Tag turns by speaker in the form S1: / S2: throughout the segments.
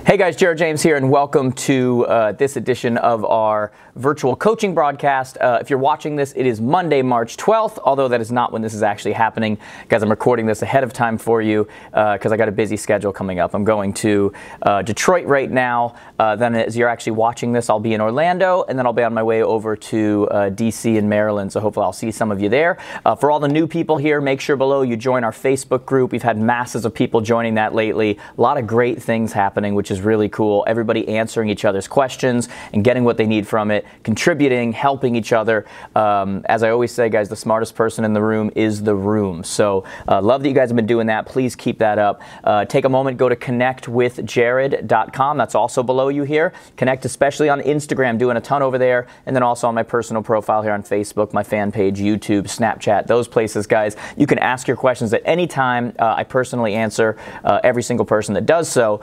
S1: Hey guys, Jared James here, and welcome to this edition of our virtual coaching broadcast. If you're watching this, it is Monday, March 12th, although that is not when this is actually happening. Guys, I'm recording this ahead of time for you because I got a busy schedule coming up. I'm going to Detroit right now. Then as you're actually watching this, I'll be in Orlando, and then I'll be on my way over to DC in Maryland, so hopefully I'll see some of you there. For all the new people here, make sure below you join our Facebook group. We've had masses of people joining that lately. A lot of great things happening, which is really cool. Everybody answering each other's questions and getting what they need from it, contributing, helping each other. As I always say, guys, the smartest person in the room is the room. So love that you guys have been doing that. Please keep that up. Take a moment, go to connectwithjared.com. That's also below you here. Connect especially on Instagram, doing a ton over there. And then also on my personal profile here on Facebook, my fan page, YouTube, Snapchat, those places, guys. You can ask your questions at any time. I personally answer every single person that does so.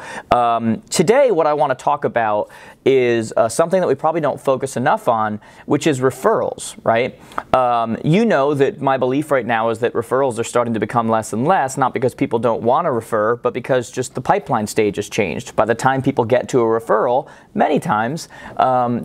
S1: Today, what I want to talk about is something that we probably don't focus enough on, which is referrals, right? You know that my belief right now is that referrals are starting to become less and less, not because people don't want to refer, but because just the pipeline stage has changed. By the time people get to a referral, many times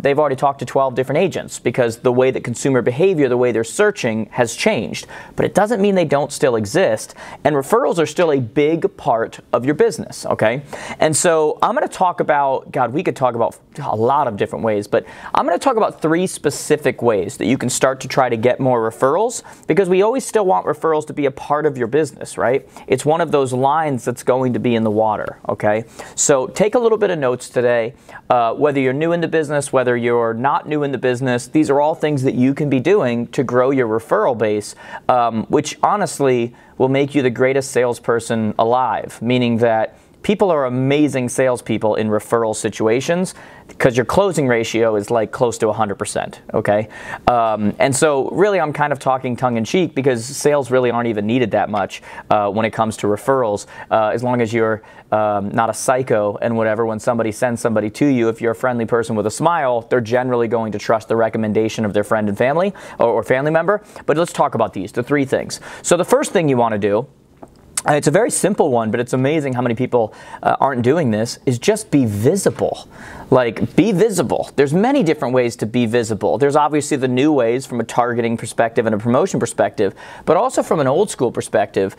S1: they've already talked to 12 different agents because the way that consumer behavior, the way they're searching has changed. But it doesn't mean they don't still exist, and referrals are still a big part of your business, okay? And so I'm going to talk about, God, we could talk about a lot of different ways, but I'm going to talk about 3 specific ways that you can start to try to get more referrals, because we always still want referrals to be a part of your business, right? It's one of those lines that's going to be in the water, okay? So take a little bit of notes today. Whether you're new in the business, whether you're not new in the business, these are all things that you can be doing to grow your referral base, which honestly will make you the greatest salesperson alive, meaning that people are amazing salespeople in referral situations because your closing ratio is like close to 100%, okay? And so really I'm kind of talking tongue-in-cheek because sales really aren't even needed that much when it comes to referrals, as long as you're not a psycho and whatever. When somebody sends somebody to you, if you're a friendly person with a smile, they're generally going to trust the recommendation of their friend and family or family member. But let's talk about these, the 3 things. So the first thing you want to do, it's a very simple one, but it's amazing how many people aren't doing this, is just be visible. Like, be visible. There's many different ways to be visible. There's obviously the new ways from a targeting perspective and a promotion perspective, but also from an old school perspective.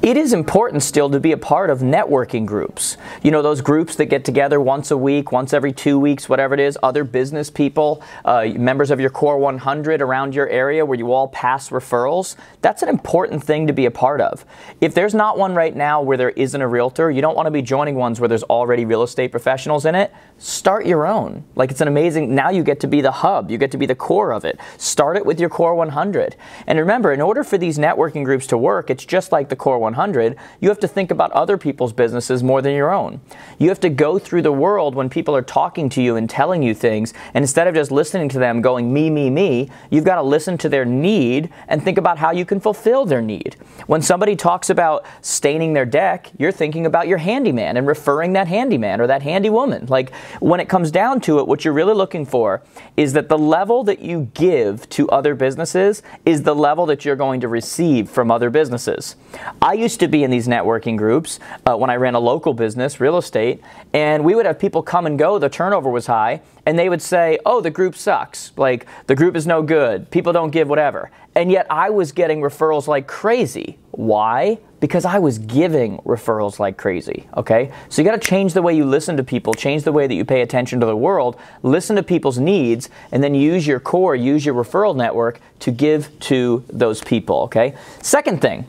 S1: It is important still to be a part of networking groups. You know, those groups that get together once a week, once every 2 weeks, whatever it is, other business people, members of your core 100 around your area where you all pass referrals. That's an important thing to be a part of. If there's not one right now where there isn't a realtor, you don't want to be joining ones where there's already real estate professionals in it. Start your own. Like, it's an amazing, now you get to be the hub. You get to be the core of it. Start it with your core 100. And remember, in order for these networking groups to work, it's just like the core 100, you have to think about other people's businesses more than your own. You have to go through the world when people are talking to you and telling you things, and instead of just listening to them going me, me, me, you've got to listen to their need and think about how you can fulfill their need. When somebody talks about staining their deck, you're thinking about your handyman and referring that handyman or that handy woman. Like, when it comes down to it, what you're really looking for is that the level that you give to other businesses is the level that you're going to receive from other businesses. I used to be in these networking groups when I ran a local business, real estate, and we would have people come and go, the turnover was high, and they would say, oh, the group sucks, like the group is no good, people don't give whatever. And yet I was getting referrals like crazy. Why? Because I was giving referrals like crazy, okay? So you got to change the way you listen to people, change the way that you pay attention to the world, listen to people's needs, and then use your core, use your referral network to give to those people, okay? Second thing,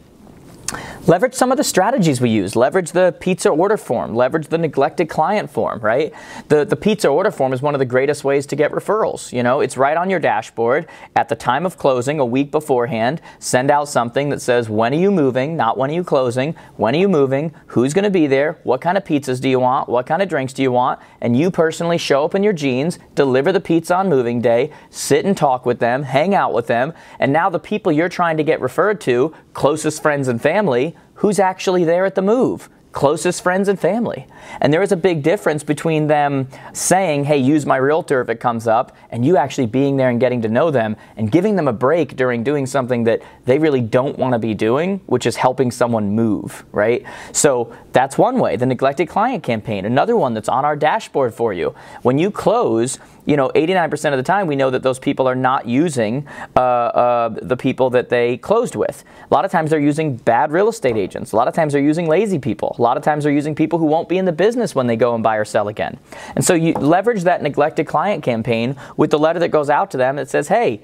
S1: leverage some of the strategies we use. Leverage the pizza order form. Leverage the neglected client form, right? The pizza order form is one of the greatest ways to get referrals. You know, it's right on your dashboard. At the time of closing, a week beforehand, send out something that says, when are you moving? Not when are you closing? When are you moving? Who's going to be there? What kind of pizzas do you want? What kind of drinks do you want? And you personally show up in your jeans, deliver the pizza on moving day, sit and talk with them, hang out with them, and now the people you're trying to get referred to, closest friends and family, who's actually there at the move? closest friends and family. And there is a big difference between them saying, hey, use my realtor if it comes up, and you actually being there and getting to know them and giving them a break during doing something that they really don't want to be doing, which is helping someone move, right? So that's one way, the neglected client campaign. Another one that's on our dashboard for you. When you close, 89% of the time we know that those people are not using the people that they closed with. A lot of times they're using bad real estate agents. A lot of times they're using lazy people. A lot of times they're using people who won't be in the business when they go and buy or sell again. And so you leverage that neglected client campaign with the letter that goes out to them that says, hey,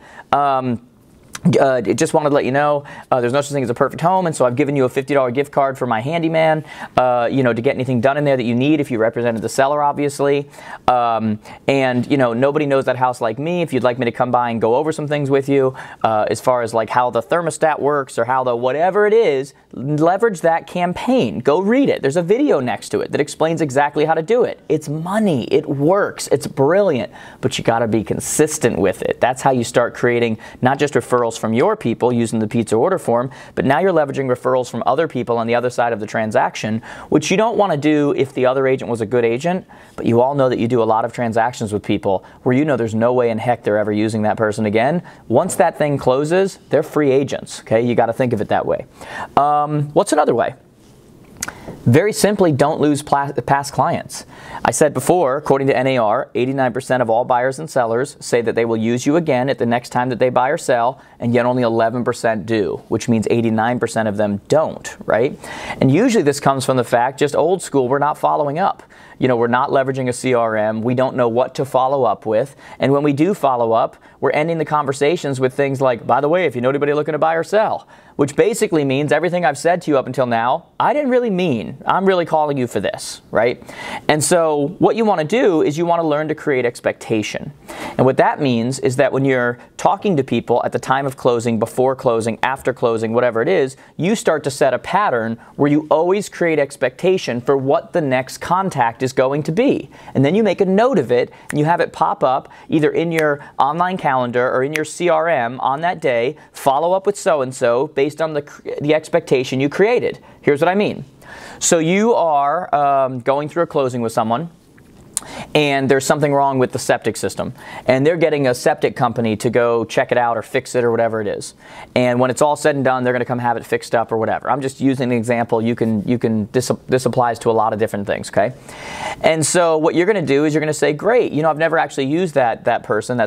S1: just wanted to let you know there's no such thing as a perfect home, and so I've given you a $50 gift card for my handyman, to get anything done in there that you need if you represented the seller, obviously. And nobody knows that house like me. If you'd like me to come by and go over some things with you, as far as like how the thermostat works or how the whatever it is, leverage that campaign. Go read it. There's a video next to it that explains exactly how to do it. It's money. It works. It's brilliant. But you got to be consistent with it. That's how you start creating not just referrals from your people using the pizza order form, but now you're leveraging referrals from other people on the other side of the transaction, which you don't want to do if the other agent was a good agent, but you all know that you do a lot of transactions with people where there's no way in heck they're ever using that person again. Once that thing closes, they're free agents, okay? You got to think of it that way. What's another way? Very simply, don't lose past clients. I said before, according to NAR, 89% of all buyers and sellers say that they will use you again at the next time that they buy or sell, and yet only 11% do, which means 89% of them don't, right? And usually this comes from the fact, just old school, we're not following up. We're not leveraging a CRM. We don't know what to follow up with. And when we do follow up, we're ending the conversations with things like, by the way, if you know anybody looking to buy or sell, which basically means everything I've said to you up until now, I didn't really mean. I'm really calling you for this, right? And so what you want to do is you want to learn to create expectation. And what that means is that when you're talking to people at the time of closing, before closing, after closing, whatever it is, you start to set a pattern where you always create expectation for what the next contact is going to be. And then you make a note of it and you have it pop up either in your online calendar or in your CRM on that day, follow up with so-and-so based on the expectation you created. Here's what I mean. So you are going through a closing with someone, and there's something wrong with the septic system, and they're getting a septic company to go check it out or fix it or whatever it is. And when it's all said and done, they're going to come have it fixed up or whatever. I'm just using an example. This applies to a lot of different things, okay? And so what you're going to do is you're going to say, great, I've never actually used that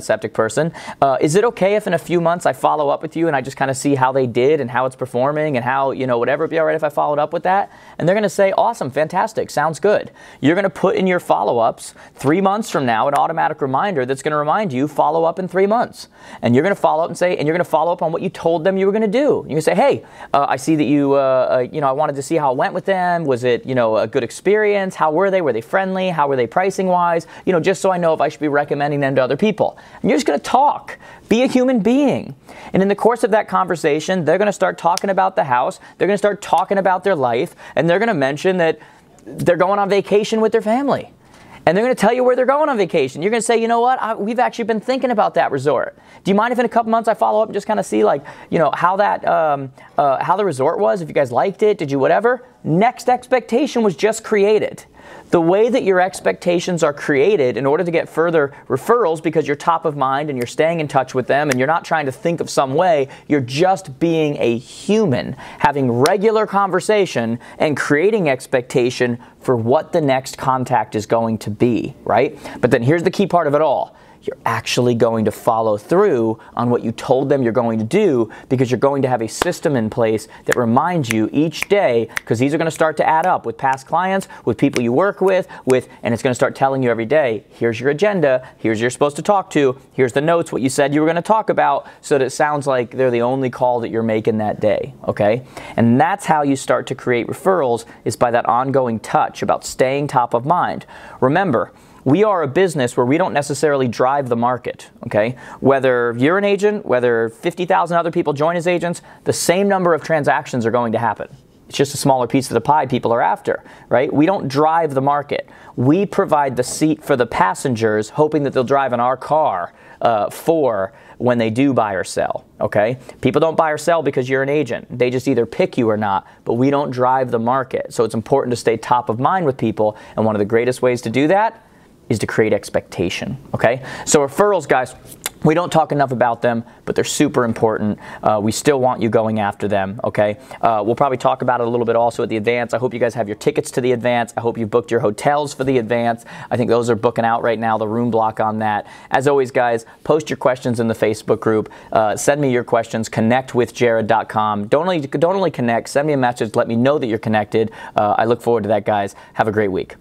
S1: septic person. Is it okay if in a few months I follow up with you and I just kind of see how they did and how it's performing and how, whatever, it'd be all right if I followed up with that? And they're going to say, awesome, fantastic, sounds good. You're going to put in your follow-ups 3 months from now, an automatic reminder that's going to remind you, follow up in 3 months. And you're going to follow up and you're going to follow up on what you told them you were going to do. You can say, hey, I see that I wanted to see how it went with them. Was it, a good experience? How were they? Were they friendly? How were they pricing wise? Just so I know if I should be recommending them to other people. And you're just going to talk. Be a human being. And in the course of that conversation, they're going to start talking about the house. They're going to start talking about their life. And they're going to mention that they're going on vacation with their family. And they're going to tell you where they're going on vacation. You're going to say, you know what, we've actually been thinking about that resort. Do you mind if in a couple months I follow up and just kind of see how the resort was, if you guys liked it, did you whatever? Next expectation was just created. The way that your expectations are created in order to get further referrals, because you're top of mind and you're staying in touch with them and you're not trying to think of some way, you're just being a human, having regular conversation and creating expectation for what the next contact is going to be, right? But then here's the key part of it all. You're actually going to follow through on what you told them you're going to do, because you're going to have a system in place that reminds you each day, because these are going to start to add up with past clients, with people you work with, and it's going to start telling you every day, here's your agenda, here's who you're supposed to talk to, here's the notes, what you said you were going to talk about, so that it sounds like they're the only call that you're making that day, okay? And that's how you start to create referrals, is by that ongoing touch about staying top of mind. Remember, we are a business where we don't necessarily drive the market, okay? Whether you're an agent, whether 50,000 other people join as agents, the same number of transactions are going to happen. It's just a smaller piece of the pie people are after, right? We don't drive the market. We provide the seat for the passengers, hoping that they'll drive in our car for when they do buy or sell, okay? People don't buy or sell because you're an agent. They just either pick you or not, but we don't drive the market. So it's important to stay top of mind with people, and one of the greatest ways to do that is to create expectation, okay? So referrals, guys, we don't talk enough about them, but they're super important. We still want you going after them, okay? We'll probably talk about it a little bit also at the advance. I hope you guys have your tickets to the advance. I hope you've booked your hotels for the advance. I think those are booking out right now, the room block on that. As always, guys, post your questions in the Facebook group. Send me your questions, connectwithjared.com. Don't only connect, send me a message, let me know that you're connected. I look forward to that, guys. Have a great week.